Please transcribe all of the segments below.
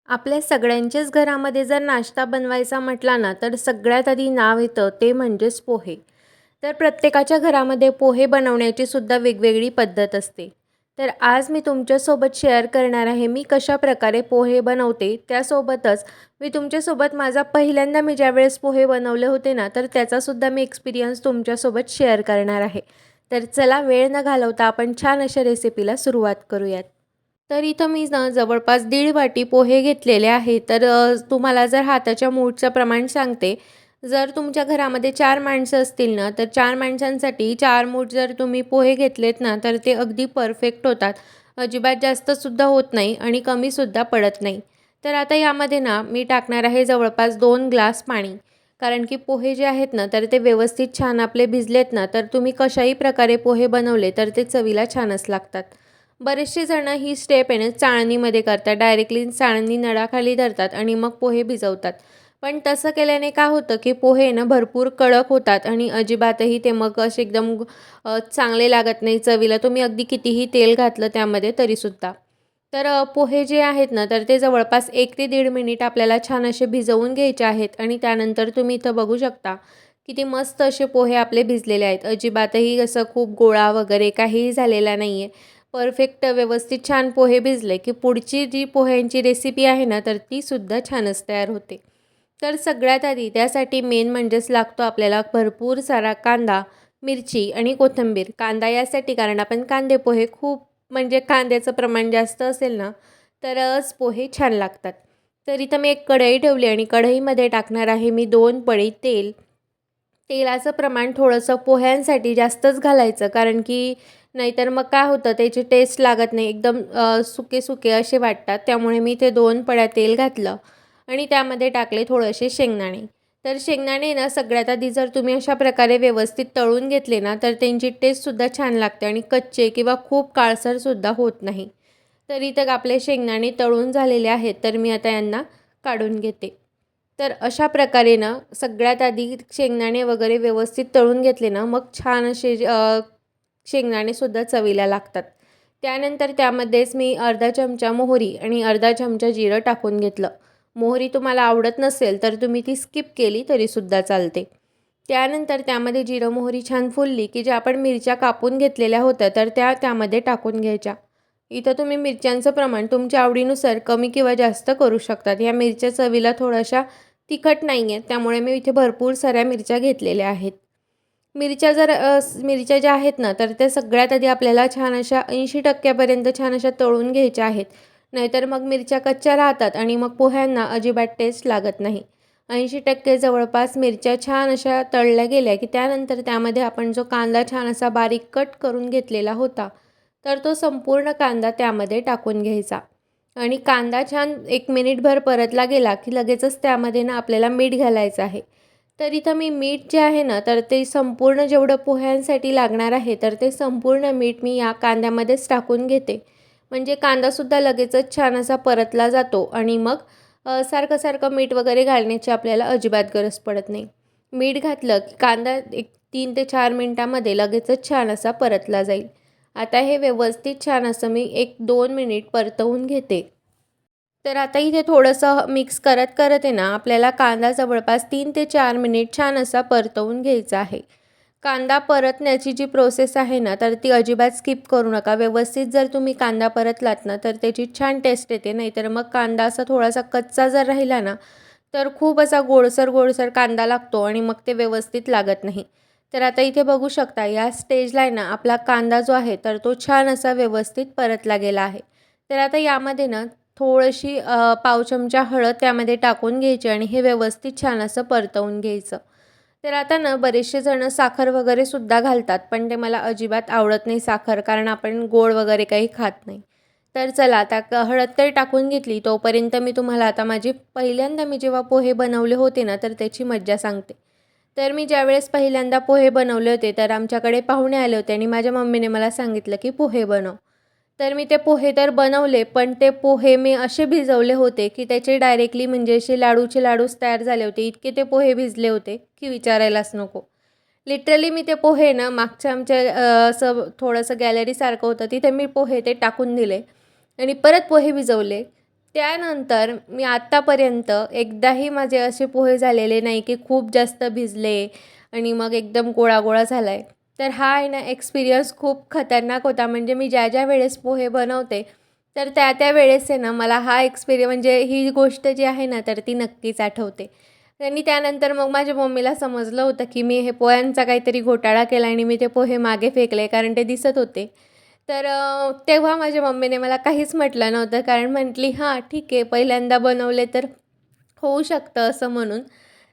आपल्या सगळ्यांच्याच घरामध्ये जर नाश्ता बनवायचा म्हटला ना, तर सगळ्यात आधी नाव येतं ते म्हणजेच पोहे. तर प्रत्येकाच्या घरामध्ये पोहे बनवण्याची सुद्धा वेगवेगळी पद्धत असते. तर आज मी तुमच्यासोबत शेअर करणार आहे, मी कशाप्रकारे पोहे बनवते. त्यासोबतच मी तुमच्यासोबत माझा पहिल्यांदा मी ज्यावेळेस पोहे बनवले होते ना, तर त्याचासुद्धा मी एक्सपिरियन्स तुमच्यासोबत शेअर करणार आहे. तर चला वेळ न घालवता आपण छान अशा रेसिपीला सुरुवात करूयात. तर इथं मी ना जवळपास 1.5 वाटी पोहे घेतलेले आहे. तर तुम्हाला जर हाताच्या मूठचं प्रमाण सांगते. जर तुमच्या घरामध्ये 4 माणसं असतील ना, तर 4 माणसांसाठी 4 मूठ जर तुम्ही पोहे घेतलेत ना, तर ते अगदी परफेक्ट होतात. अजिबात जास्तसुद्धा होत नाही आणि कमीसुद्धा पडत नाही. तर आता यामध्ये ना मी टाकणार आहे जवळपास 2 ग्लास पाणी. कारण की पोहे जे आहेत ना, तर ते व्यवस्थित छान आपले भिजलेत ना, तर तुम्ही कशाही प्रकारे पोहे बनवले, तर ते चवीला छानच लागतात. बरेचसे जण ही स्टेप आहे ना चाळणीमध्ये करतात. डायरेक्टली चाळणी नळाखाली धरतात आणि मग पोहे भिजवतात. पण तसं केल्याने काय होतं, की पोहे ना भरपूर कडक होतात आणि अजिबातही ते मग असे एकदम चांगले लागत नाही चवीला. तुम्ही अगदी कितीही तेल घातलं त्यामध्ये तरीसुद्धा. तर पोहे जे आहेत ना, तर ते जवळपास 1 ते 1.5 मिनिट आपल्याला छान असे भिजवून घ्यायचे आहेत आणि त्यानंतर तुम्ही इथं बघू शकता, किती मस्त असे पोहे आपले भिजलेले आहेत. अजिबातही असं खूप गोळा वगैरे काहीही झालेला नाही आहे. परफेक्ट व्यवस्थित छान पोहे भिजले, की पुढची जी पोह्यांची रेसिपी आहे ना, तर ती सुद्धा छानच तयार होते. तर सगळ्यात आधी त्यासाठी मेन म्हणजेच लागतो आपल्याला भरपूर सारा कांदा, मिरची आणि कोथिंबीर. कांदा यासाठी कारण आपण कांदे पोहे खूप म्हणजे कांद्याचं प्रमाण जास्त असेल ना, तरच पोहे छान लागतात. तर इथं मी एक कढई ठेवली आणि कढईमध्ये टाकणार आहे मी 2 पळी तेल. तेलाचं प्रमाण थोडंसं पोह्यांसाठी जास्तच घालायचं कारण की नाहीतर मग काय होतं त्याची टेस्ट लागत नाही. एकदम सुके-सुके असे वाटतात. त्यामुळे मी ते 2 पळ्या तेल घातलं आणि त्यामध्ये टाकले थोडेसे शेंगदाणे. तर शेंगदाणे ना सगळ्यात आधी जर तुम्ही अशा प्रकारे व्यवस्थित तळून घेतले ना, तर त्यांची टेस्टसुद्धा छान लागते आणि कच्चे किंवा खूप काळसरसुद्धा होत नाही. तर इथं आपले शेंगदाणे तळून झालेले आहेत, तर मी आता यांना काढून घेते. तर अशा प्रकारे ना सगळ्यात आधी शेंगदाणे वगैरे व्यवस्थित तळून घेतले ना, मग छान असे शेंगदाणेसुद्धा चवीला लागतात. त्यानंतर त्यामध्येच मी अर्धा चमचा मोहरी आणि अर्धा चमचा जिरं टाकून घेतलं. मोहरी तुम्हाला आवडत नसेल तर तुम्ही ती स्किप केली तरीसुद्धा चालते. त्यानंतर त्यामध्ये जिरं मोहरी छान फुलली, की ज्या आपण मिरच्या कापून घेतलेल्या होत्या तर त्या त्यामध्ये टाकून घ्यायच्या. इथं तुम्ही मिरच्यांचं प्रमाण तुमच्या आवडीनुसार कमी किंवा जास्त करू शकतात. या मिरच्या चवीला थोड्याशा तिखट नाही आहेत, त्यामुळे मी इथे भरपूर साऱ्या मिरच्या घेतलेल्या आहेत. मिरच्या ज्या आहेत ना, तर त्या सगळ्यात आधी आपल्याला छान अशा 80% पर्यंत छान अशा तळून घ्यायच्या आहेत. नाहीतर मग मिरच्या कच्च्या राहतात आणि मग पोह्यांना अजिबात टेस्ट लागत नाही. 80% जवळपास मिरच्या छान अशा तळल्या गेल्या, की त्यानंतर त्यामध्ये आपण जो कांदा छान असा बारीक कट करून घेतलेला होता, तर तो संपूर्ण कांदा त्यामध्ये टाकून घ्यायचा. आणि कांदा छान 1 मिनिटभर परतला गेला, की लगेचच त्यामध्ये ना आपल्याला मीठ घालायचं आहे. तर इथं मी मीठ जे आहे ना, तर ते संपूर्ण जेवढं पोह्यांसाठी लागणार आहे, तर ते संपूर्ण मीठ मी या कांद्यामध्येच टाकून घेते. म्हणजे कांदासुद्धा लगेचच छान असा परतला जातो आणि मग सारखं-सारखं मीठ वगैरे घालण्याची आपल्याला अजिबात गरज पडत नाही. मीठ घातलं, की कांदा एक 3 ते 4 मिनिटामध्ये लगेचच छान असा परतला जाईल. आता हे व्यवस्थित छान असं मी 1-2 मिनिट परतवून घेते. तर आता इथे थोडंसं मिक्स करत-करत आहे ना, आपल्याला कांदा जवळपास 3 ते 4 मिनिट छान असा परतवून घ्यायचा आहे. कांदा परतण्याची जी प्रोसेस आहे ना, तर ती अजिबात स्किप करू नका. व्यवस्थित जर तुम्ही कांदा परतलात ना, तर त्याची छान टेस्ट येते. नाहीतर मग कांदा असा थोडासा कच्चा जर राहिला ना, तर खूप असा गोडसर-गोडसर कांदा लागतो आणि मग ते व्यवस्थित लागत नाही. तर आता इथे बघू शकता या स्टेजला आहे ना, आपला कांदा जो आहे, तर तो छान असा व्यवस्थित परतला गेला आहे. तर आता यामध्ये ना थोडीशी पाव चमचा हळद त्यामध्ये टाकून घ्यायची आणि हे व्यवस्थित छान असं परतवून घ्यायचं. तर आता ना बरेचसे जण साखर वगैरे सुद्धा घालतात, पण ते मला अजिबात आवडत नाही साखर, कारण आपण गोड वगैरे काही खात नाही. तर चला आता हळद तर टाकून घेतली, तोपर्यंत मी तुम्हाला आता पहिल्यांदा मी जेव्हा पोहे बनवले होते ना, तर त्याची मज्जा सांगते. तर मी ज्यावेळेस पहिल्यांदा पोहे बनवले होते, तर आमच्याकडे पाहुणे आले होते आणि माझ्या मम्मीने मला सांगितलं, की पोहे बनव. तर मी ते पोहे तर बनवले, पण ते पोहे मी असे भिजवले होते, की त्याचे डायरेक्टली म्हणजे असे लाडूचे लाडूच तयार झाले होते. इतके ते पोहे भिजले होते, की विचारायलाच नको. लिटरली मी ते पोहे ना मागच्या आमच्या असं थोडंसं गॅलरीसारखं होतं, तिथे मी पोहे ते टाकून दिले आणि परत पोहे भिजवले. त्यानंतर मी आत्तापर्यंत एकदाही माझे असे पोहे झालेले नाही, की खूप जास्त भिजले आणि मग एकदम गोळा-गोळा झाला आहे. तर हा आहे ना एक्सपिरियन्स खूप खतरनाक होता. म्हणजे मी ज्या वेळेस पोहे बनवते, तर त्या वेळेस आहे ना मला हा म्हणजे ही गोष्ट जी आहे ना, तर ती नक्कीच आठवते. आणि त्यानंतर मग माझ्या मम्मीला समजलं होतं, की मी हे पोह्यांचा काहीतरी घोटाळा केला आणि मी ते पोहे मागे फेकले, कारण ते दिसत होते. तर तेव्हा माझ्या मम्मीने मला काहीच म्हटलं नव्हतं. कारण म्हटली, "हां, ठीक आहे, पहिल्यांदा बनवले तर होऊ शकतं," असं म्हणून.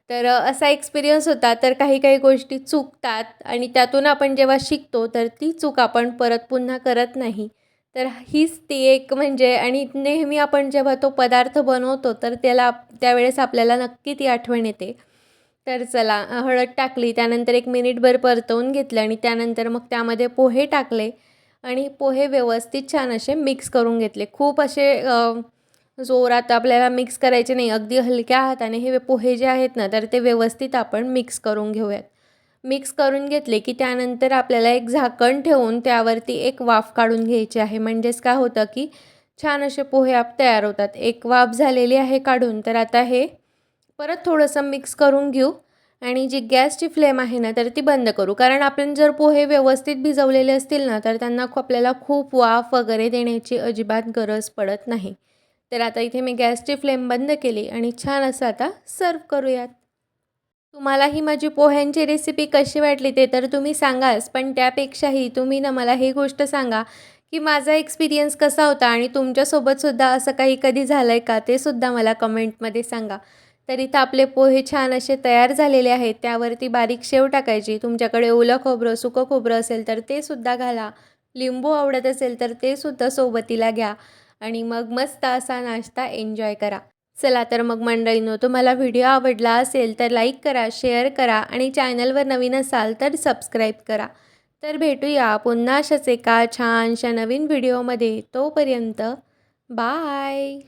तर असा एक्सपिरियन्स होता. तर काही-काही गोष्टी चुकतात आणि त्यातून आपण जेव्हा शिकतो, तर ती चूक आपण परत पुन्हा करत नाही. तर हीच ती एक म्हणजे आणि नेहमी आपण जेव्हा तो पदार्थ बनवतो, तर त्यावेळेस आपल्याला नक्की ती आठवण येते. तर चला हळद टाकली, त्यानंतर 1 मिनिटभर परतवून घेतलं आणि त्यानंतर मग त्यामध्ये पोहे टाकले आणि पोहे व्यवस्थित छान असे मिक्स करून घेतले. खूप असे जोरात आपल्याला मिक्स करायचे नाही. अगदी हलक्या हाताने हे पोहे जे आहेत ना, तर ते व्यवस्थित आपण मिक्स करून घेऊयात. मिक्स करून घेतले, की त्यानंतर आपल्याला एक झाकण ठेवून त्यावरती एक वाफ काढून घ्यायची आहे. म्हणजेच काय होतं, की छान असे पोहे तयार होतात. एक वाफ झालेली आहे काढून, तर आता हे परत थोडंसं मिक्स करून घेऊ आणि जी गॅसची फ्लेम आहे ना, तर ती बंद करू. कारण आपण जर पोहे व्यवस्थित भिजवलेले असतील ना, तर त्यांना आपल्याला खूप वाफ वगैरे देण्याची अजिबात गरज पडत नाही. तर आता इथे मी गॅसची फ्लेम बंद केली आणि छान असं आता सर्व्ह करूयात. तुम्हाला ही माझी पोह्यांची रेसिपी कशी वाटली ते तर तुम्ही सांगाच, पण त्यापेक्षाही तुम्ही ना मला ही गोष्ट सांगा, की माझा एक्सपिरियन्स कसा होता आणि तुमच्यासोबतसुद्धा असं काही कधी झालं आहे का? ते सुद्धा मला कमेंटमध्ये सांगा. तर इथं आपले पोहे छान असे तयार झालेले आहेत. त्यावरती बारीक शेव टाकायची. तुमच्याकडे ओलं खोबरं, सुकं खोबरं असेल तर ते सुद्धा घाला. लिंबू आवडत असेल तर ते सुद्धा सोबतीला घ्या आणि मग मस्त असा नाश्ता एन्जॉय करा. चला तर मग मंडळींनो, तुम्हाला व्हिडिओ आवडला असेल तर लाईक करा, शेअर करा आणि चॅनलवर नवीन असाल तर सबस्क्राईब करा. तर भेटूया पुन्हा अशाच एका छानशा नवीन व्हिडिओमध्ये. तोपर्यंत बाय.